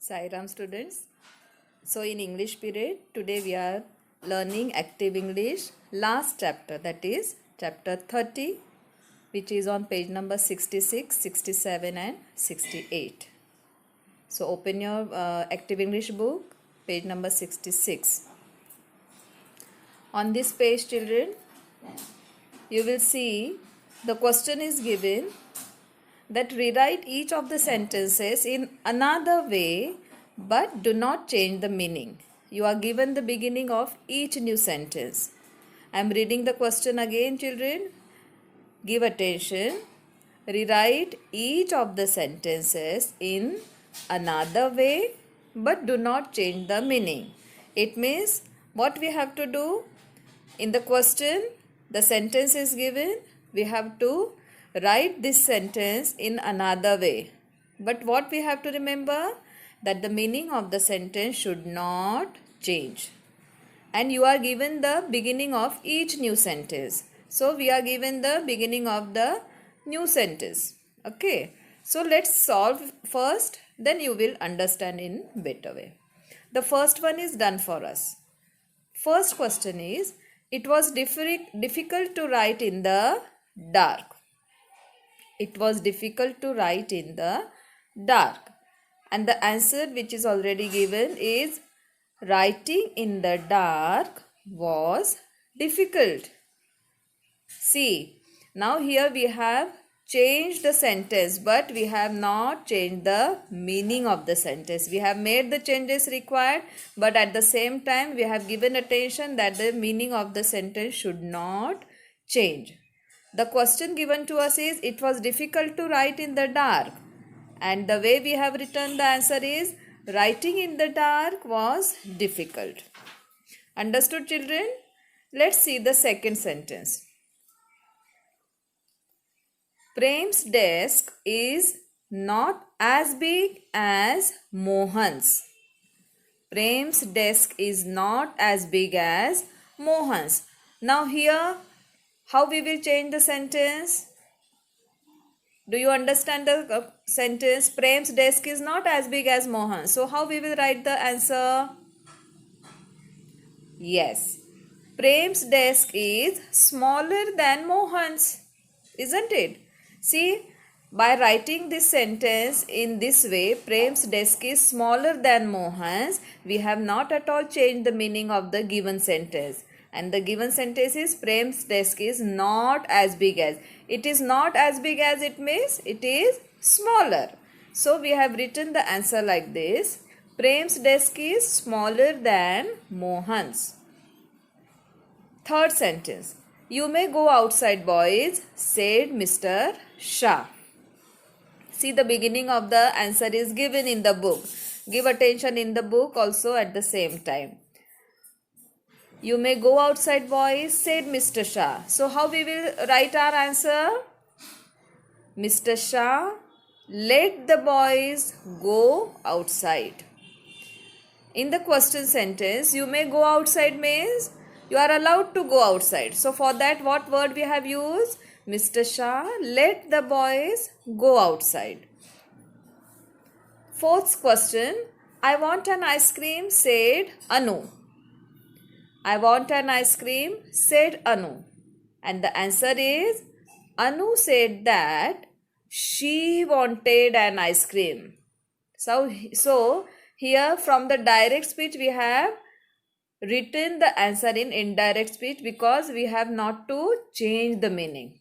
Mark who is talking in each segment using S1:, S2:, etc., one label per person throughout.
S1: Sairam students. So in English period, today we are learning active English last chapter, that is chapter 30, which is on page number 66, 67 and 68. So open your active English book, page number 66. On this page, children, you will see the question is given that rewrite each of the sentences in another way but do not change the meaning. You are given the beginning of each new sentence. I am reading the question again, children. Give attention. Rewrite each of the sentences in another way but do not change the meaning. It means what we have to do in the question, the sentence is given, we have to write this sentence in another way. But what we have to remember? That the meaning of the sentence should not change. And you are given the beginning of each new sentence. So we are given the beginning of the new sentence. Okay. So let's solve first, then you will understand in better way. The first one is done for us. First question is, it was difficult to write in the dark. It was difficult to write in the dark. And the answer which is already given is writing in the dark was difficult. See, now here we have changed the sentence, but we have not changed the meaning of the sentence. We have made the changes required, but at the same time we have given attention that the meaning of the sentence should not change. The question given to us is, it was difficult to write in the dark. And the way we have written the answer is, writing in the dark was difficult. Understood, children? Let's see the second sentence. Prem's desk is not as big as Mohan's. Prem's desk is not as big as Mohan's. Now here, how we will change the sentence? Do you understand the sentence? Prem's desk is not as big as Mohan. So how we will write the answer? Yes. Prem's desk is smaller than Mohan's. Isn't it? See, by writing this sentence in this way, Prem's desk is smaller than Mohan's, we have not at all changed the meaning of the given sentence. And the given sentence is, Prem's desk is not as big as. It is not as big as, it means it is smaller. So we have written the answer like this. Prem's desk is smaller than Mohan's. Third sentence. You may go outside, boys, said Mr. Shah. See, the beginning of the answer is given in the book. Give attention in the book also at the same time. You may go outside, boys, said Mr. Shah. So how we will write our answer? Mr. Shah let the boys go outside. In the question sentence, you may go outside means you are allowed to go outside. So for that, what word we have used? Mr. Shah let the boys go outside. Fourth question, I want an ice cream, said Anu. I want an ice cream, said Anu. And the answer is, Anu said that she wanted an ice cream. So here from the direct speech we have written the answer in indirect speech because we have not to change the meaning.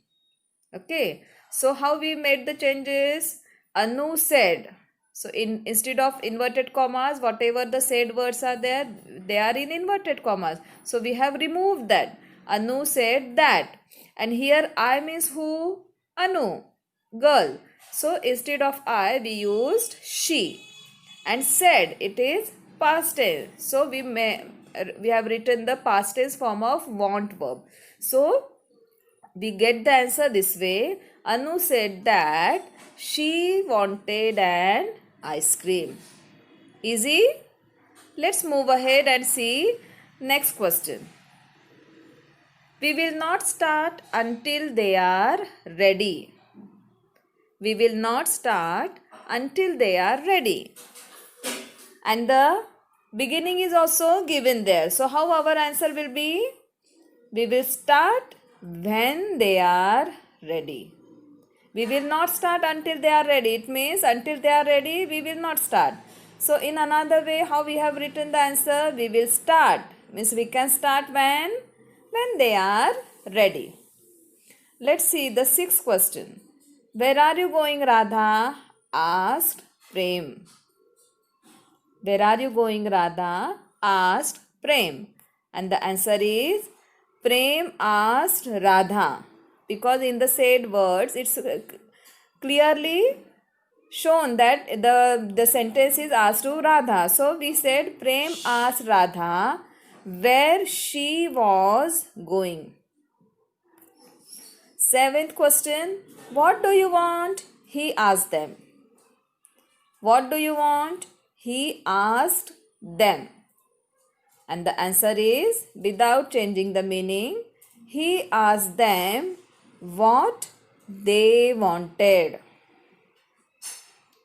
S1: Okay. So how we made the changes? Anu said. So instead of inverted commas, whatever the said words are there, they are in inverted commas. So we have removed that. Anu said that. And here I means who? Anu, girl. So instead of I, we used she. And said, it is past tense. So we have written the past tense form of want verb. So we get the answer this way. Anu said that she wanted an ice cream. Easy? Let's move ahead and see next question. We will not start until they are ready. We will not start until they are ready. And the beginning is also given there. So how our answer will be? We will start when they are ready. We will not start until they are ready. It means until they are ready, we will not start. So in another way, how we have written the answer? We will start. Means we can start when? When they are ready. Let's see the sixth question. Where are you going, Radha? Asked Prem. Where are you going, Radha? Asked Prem. And the answer is Prem asked Radha. Because in the said words, it's clearly shown that the sentence is asked to Radha. So we said Prem asked Radha where she was going. Seventh question. What do you want? He asked them. What do you want? He asked them. And the answer is, without changing the meaning, he asked them what they wanted.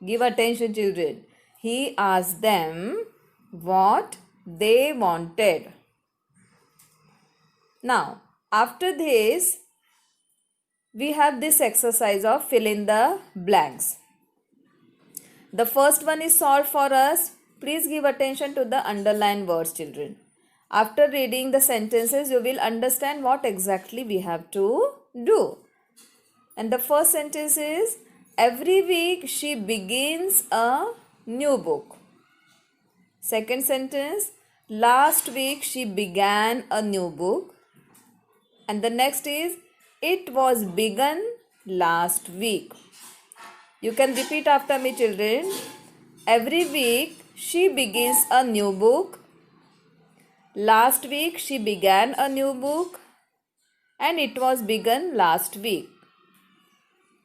S1: Give attention, children. He asked them what they wanted. Now, after this, we have this exercise of fill in the blanks. The first one is solved for us. Please give attention to the underlined words, children. After reading the sentences, you will understand what exactly we have to do. And the first sentence is, every week she begins a new book. Second sentence, last week she began a new book. And the next is, it was begun last week. You can repeat after me, children. Every week she begins a new book. Last week she began a new book. And it was begun last week.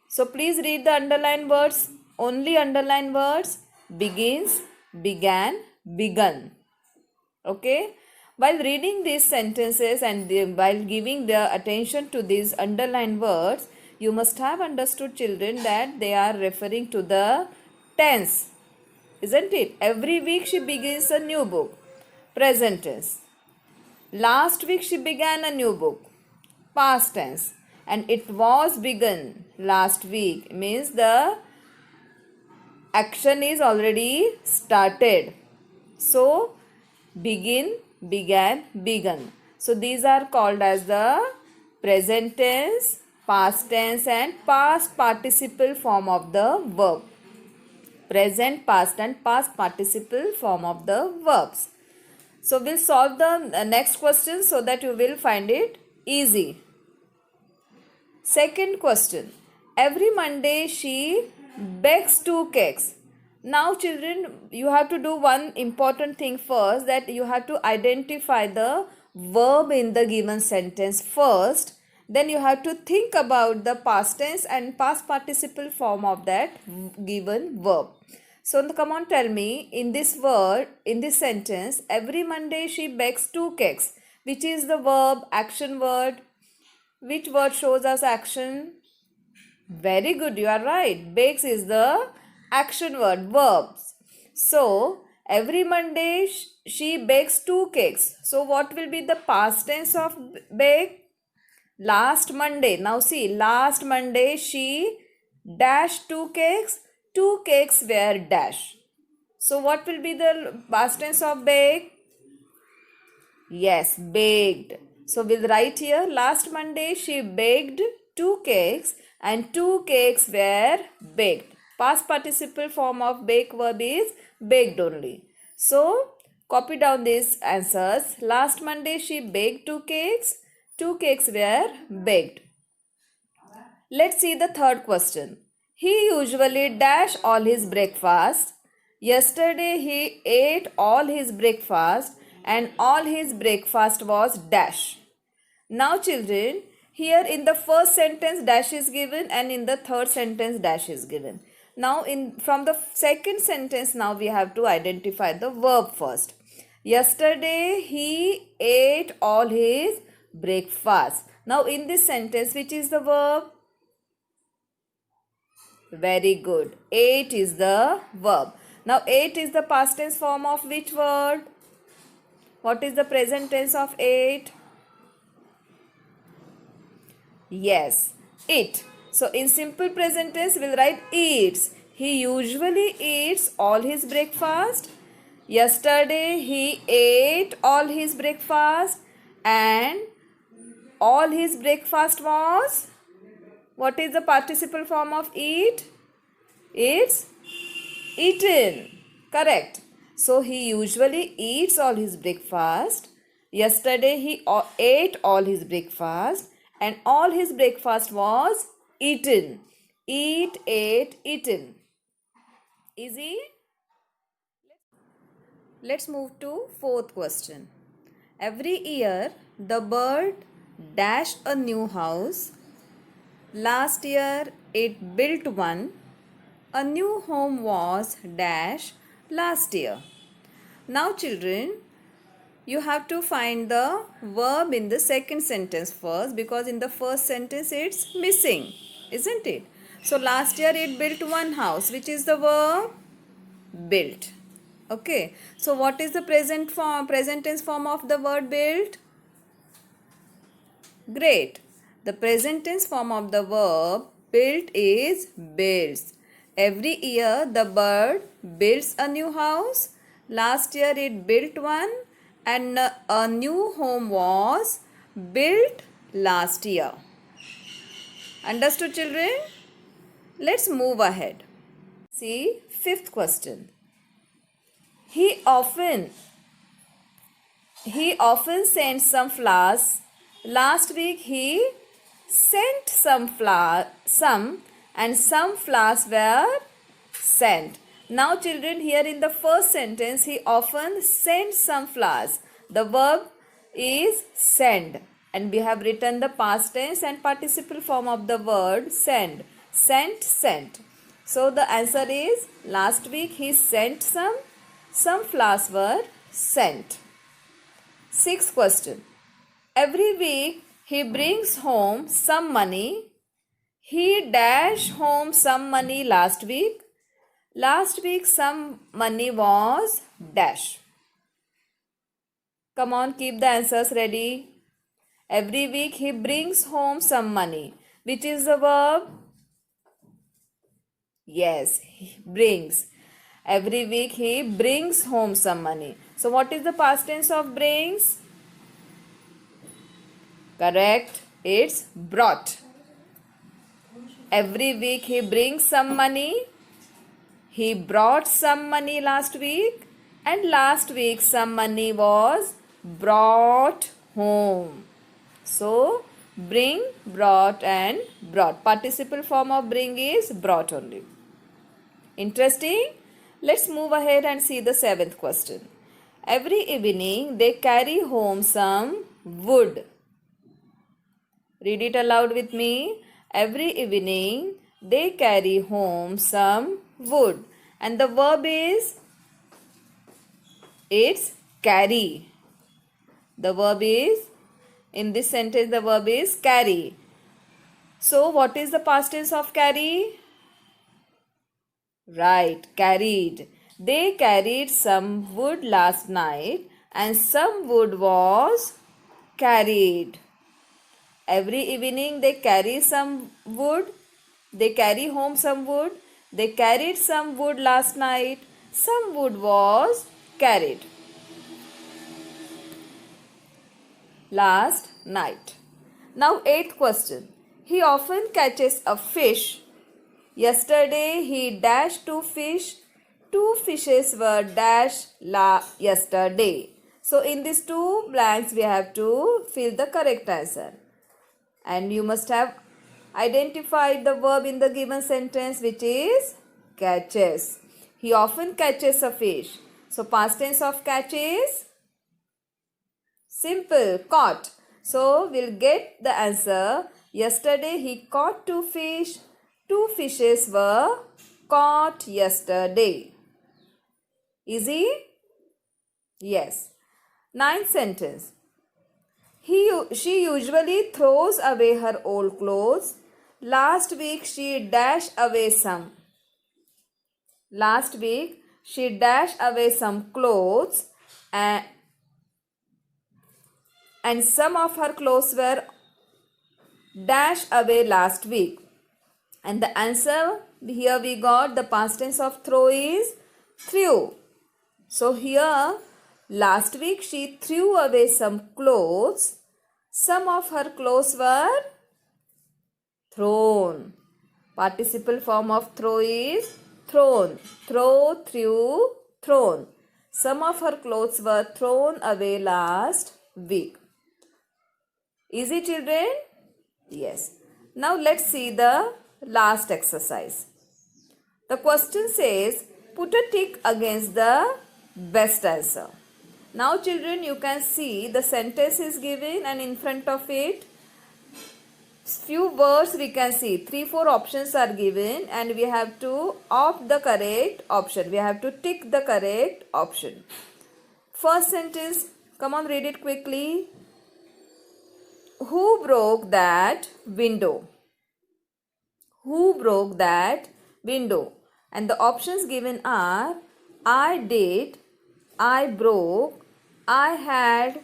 S1: So please read the underlined words. Only underlined words. Begins, began, begun. Okay. While reading these sentences and while giving the attention to these underlined words, you must have understood, children, that they are referring to the tense. Isn't it? Every week she begins a new book. Present tense. Last week she began a new book. Past tense. And it was begun last week. Means the action is already started. So, begin, began, begun. So, these are called as the present tense, past tense and past participle form of the verb. Present, past and past participle form of the verbs. So, we'll solve the next question so that you will find it easy. Second question. Every Monday she bakes 2 cakes. Now children, you have to do one important thing first, that you have to identify the verb in the given sentence first. Then you have to think about the past tense and past participle form of that given verb. So come on, tell me, in this word, in this sentence, every Monday she bakes 2 cakes. Which is the verb, action word? Which word shows us action? Very good, you are right. Bakes is the action word, verbs. So, every Monday she bakes 2 cakes. So, what will be the past tense of bake? Last Monday. Now see, last Monday she dashed 2 cakes. 2 cakes were dashed. So, what will be the past tense of bake? Yes, baked. So, we'll write here, last Monday she baked 2 cakes and 2 cakes were baked. Past participle form of bake verb is baked only. So, copy down these answers. Last Monday she baked 2 cakes. 2 cakes were baked. Let's see the third question. He usually dash all his breakfast. Yesterday he ate all his breakfast and all his breakfast was dash. Now children, here in the first sentence dash is given and in the third sentence dash is given. Now from the second sentence, now we have to identify the verb first. Yesterday he ate all his breakfast. Now in this sentence, which is the verb? Very good. Ate is the verb. Now, ate is the past tense form of which word? What is the present tense of ate? Yes, it. So, in simple present tense, we'll write eats. He usually eats all his breakfast. Yesterday, he ate all his breakfast. And all his breakfast was? What is the participle form of eat? It's eaten. Correct. So he usually eats all his breakfast. Yesterday he ate all his breakfast and all his breakfast was eaten. Eat, ate, eaten. Easy? Let's move to fourth question. Every year the bird dash a new house. Last year it built one. A new home was dash last year. Now children, you have to find the verb in the second sentence first, because in the first sentence it's missing, isn't it? So last year it built one house, which is the verb built. Okay. So what is the present tense form of the word built? Great. The present tense form of the verb built is builds. Every year the bird builds a new house. Last year it built one and a new home was built last year. Understood, children? Let's move ahead. See, fifth question. He often sends some flowers. Last week he sent some and some flowers were sent. Now children, here in the first sentence, he often sent some flowers. The verb is send and we have written the past tense and participle form of the word send. Sent, sent. So the answer is last week he sent some flowers were sent. Sixth question. Every week he brings home some money. He dashed home some money last week. Last week some money was dash. Come on, keep the answers ready. Every week he brings home some money. Which is the verb? Yes, he brings. Every week he brings home some money. So what is the past tense of brings? Correct. It's brought. Every week he brings some money. He brought some money last week. And last week some money was brought home. So bring, brought and brought. Participle form of bring is brought only. Interesting? Let's move ahead and see the seventh question. Every evening they carry home some wood. Read it aloud with me. Every evening they carry home some wood. And the verb is, it's carry. The verb is, in this sentence the verb is carry. So what is the past tense of carry? Right, carried. They carried some wood last night and some wood was carried. Every evening they carry some wood. They carry home some wood. They carried some wood last night. Some wood was carried last night. Now eighth question. He often catches a fish. Yesterday he dashed two fish. Two fishes were dashed yesterday. So in these two blanks we have to fill the correct answer. And you must have identified the verb in the given sentence, which is catches. He often catches a fish. So past tense of catch is simple, caught. So we'll get the answer. Yesterday he caught two fish. Two fishes were caught yesterday. Easy? Yes. Ninth sentence. She usually throws away her old clothes. Last week she dashed away some. Last week she dashed away some clothes and some of her clothes were dashed away last week. And the answer here we got the past tense of throw is threw. So here last week she threw away some clothes. Some of her clothes were thrown. Participle form of throw is thrown. Throw, threw, thrown. Some of her clothes were thrown away last week. Easy, children? Yes. Now let's see the last exercise. The question says, put a tick against the best answer. Now children, you can see the sentence is given and in front of it few words we can see. 3-4 options are given and we have to opt the correct option. We have to tick the correct option. First sentence, come on, read it quickly. Who broke that window? Who broke that window? And the options given are I did, I broke, I had,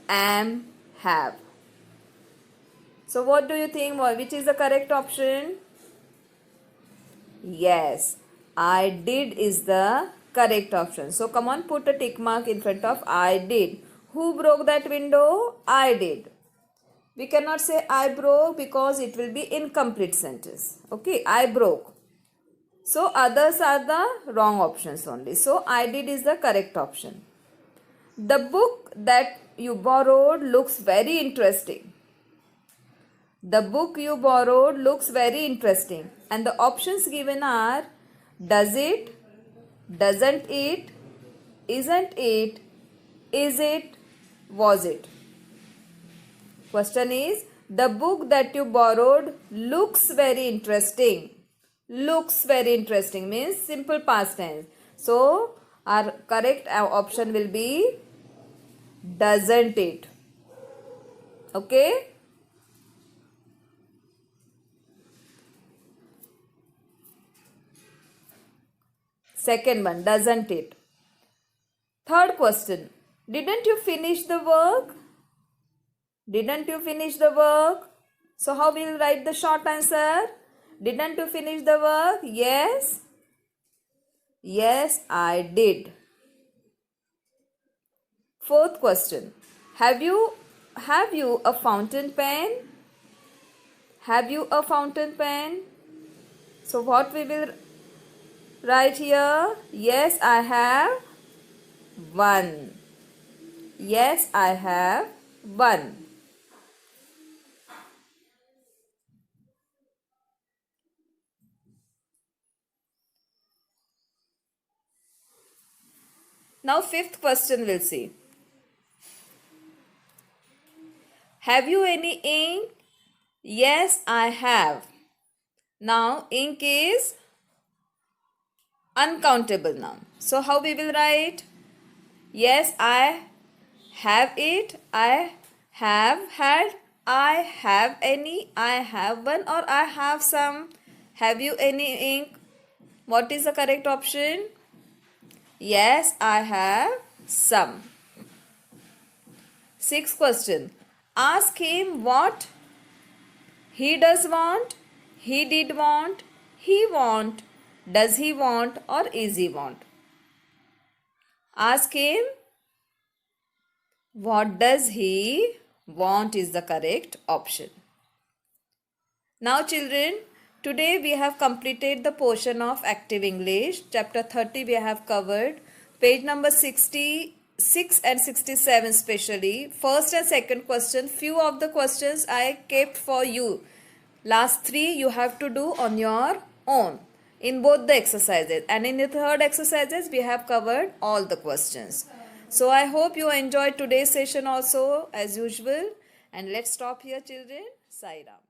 S1: am, have. So what do you think? Which is the correct option? Yes, I did is the correct option. So come on, put a tick mark in front of I did. Who broke that window? I did. We cannot say I broke because it will be incomplete sentence. Okay, I broke. So others are the wrong options only. So I did is the correct option. The book that you borrowed looks very interesting. The book you borrowed looks very interesting. And the options given are does it, doesn't it, isn't it, is it, was it. Question is, the book that you borrowed looks very interesting. Looks very interesting means simple past tense. So, our correct option will be doesn't it. Okay? Second one, doesn't it. Third question, didn't you finish the work? Didn't you finish the work? So how we will write the short answer? Didn't you finish the work? Yes. Yes, I did. Fourth question. Have you a fountain pen? Have you a fountain pen? So what we will write here? Yes, I have one. Yes, I have one. Now fifth question we'll see. Have you any ink? Yes, I have. Now ink is uncountable noun. So how we will write? Yes, I have it. I have had. I have any. I have one or I have some. Have you any ink? What is the correct option? Yes, I have some. Sixth question. Ask him what he does want, he did want, he want, does he want or is he want. Ask him what does he want is the correct option. Now children, today we have completed the portion of Active English. Chapter 30 we have covered. Page number 66 and 67 especially. First and second question. Few of the questions I kept for you. Last 3 you have to do on your own in both the exercises. And in the third exercises we have covered all the questions. So I hope you enjoyed today's session also as usual. And let's stop here children. Sai Ram.